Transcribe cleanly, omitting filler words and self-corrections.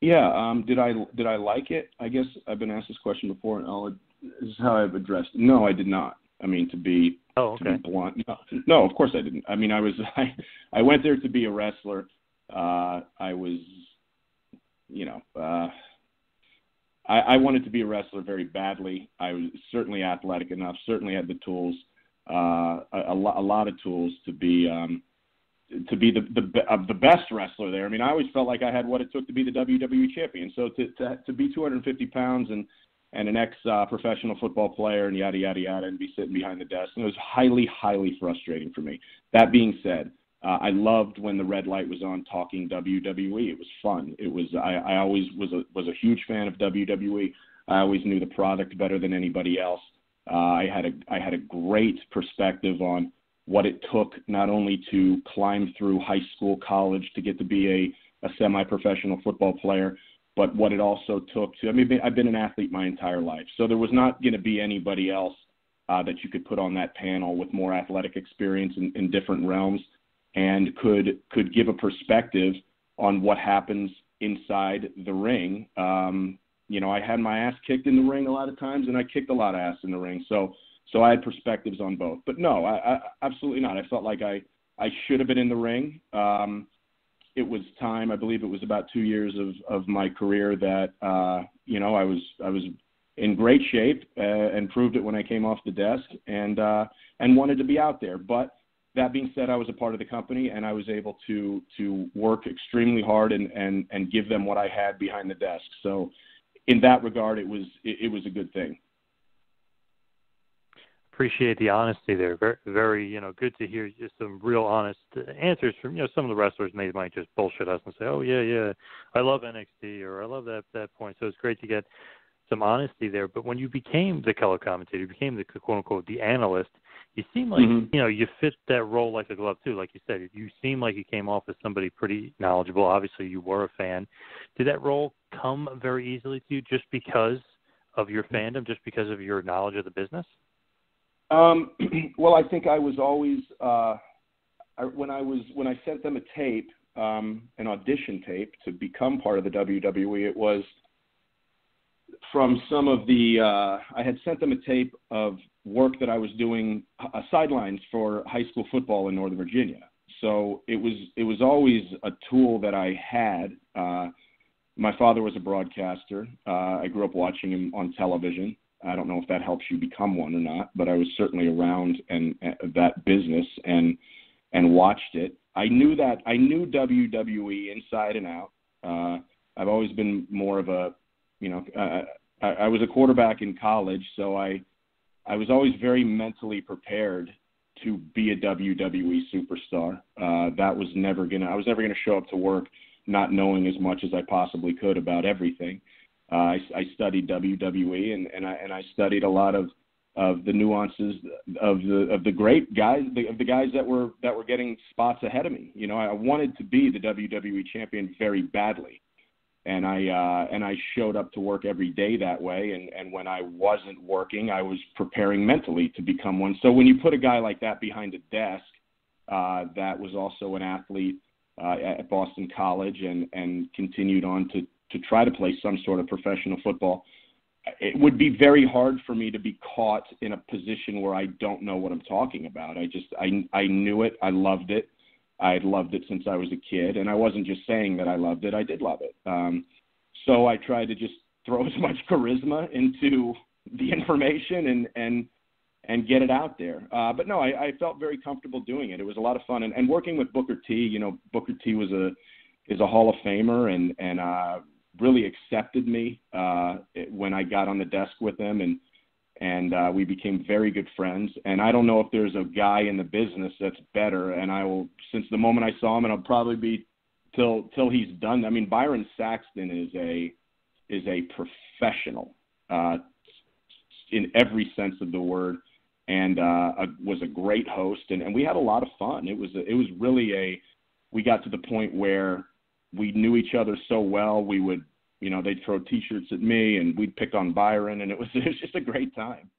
Yeah. Did I like it? I guess I've been asked this question before, and this is how I've addressed it. No, I did not. I mean, to be blunt, no, of course I didn't. I mean, I went there to be a wrestler. I was, I wanted to be a wrestler very badly. I was certainly athletic enough. Certainly had the tools, a lot of tools to be the best wrestler there. I mean, I always felt like I had what it took to be the WWE champion. So to be 250 pounds and an ex-professional football player and yada, yada, yada, and be sitting behind the desk, and it was highly, highly frustrating for me. That being said, I loved when the red light was on talking WWE. It was fun. It was I always was a huge fan of WWE. I always knew the product better than anybody else. I had a great perspective on what it took not only to climb through high school, college to get to be a semi-professional football player, but what it also took to, I mean, I've been an athlete my entire life, so there was not going to be anybody else that you could put on that panel with more athletic experience in different realms and could give a perspective on what happens inside the ring. I had my ass kicked in the ring a lot of times, and I kicked a lot of ass in the ring, so I had perspectives on both. But no, I absolutely not. I felt like I should have been in the ring. It was time. I believe it was about 2 years of my career that I was in great shape and proved it when I came off the desk and wanted to be out there. But that being said, I was a part of the company and I was able to work extremely hard and give them what I had behind the desk. So in that regard, it was a good thing. Appreciate the honesty there. Very, very, good to hear just some real honest answers from, some of the wrestlers might just bullshit us and say, oh, yeah, I love NXT or I love that point. So it's great to get some honesty there. But when you became the color commentator, you became the quote unquote, the analyst, you seem like, you fit that role like a glove too. Like you said, you seem like you came off as somebody pretty knowledgeable. Obviously you were a fan. Did that role come very easily to you just because of your fandom, just because of your knowledge of the business? Well, I think I was always when I sent them a tape, an audition tape to become part of the WWE. It was from some of the I had sent them a tape of work that I was doing sidelines for high school football in Northern Virginia. So it was always a tool that I had. My father was a broadcaster. I grew up watching him on television. I don't know if that helps you become one or not, but I was certainly around that business and watched it. I knew WWE inside and out. I've always been more of a, I was a quarterback in college, so I was always very mentally prepared to be a WWE superstar. I was never gonna show up to work not knowing as much as I possibly could about everything. I studied WWE and I studied a lot of the nuances of the great guys, the guys that were getting spots ahead of me. I wanted to be the WWE champion very badly, and I showed up to work every day that way. And when I wasn't working, I was preparing mentally to become one. So when you put a guy like that behind a desk, that was also an athlete at Boston College and continued on to try to play some sort of professional football, it would be very hard for me to be caught in a position where I don't know what I'm talking about. I knew it. I loved it. I had loved it since I was a kid, and I wasn't just saying that I loved it. I did love it. So I tried to just throw as much charisma into the information and get it out there. But no, I felt very comfortable doing it. It was a lot of fun, and working with Booker T. Booker T. is a Hall of Famer, and really accepted me when I got on the desk with him, and we became very good friends. And I don't know if there's a guy in the business that's better, and I will, since the moment I saw him, and I'll probably be till he's done. I mean, Byron Saxton is a professional in every sense of the word, and was a great host, and we had a lot of fun. It was really we got to the point where we knew each other so well. We would, they'd throw T-shirts at me, and we'd pick on Byron, and it was just a great time.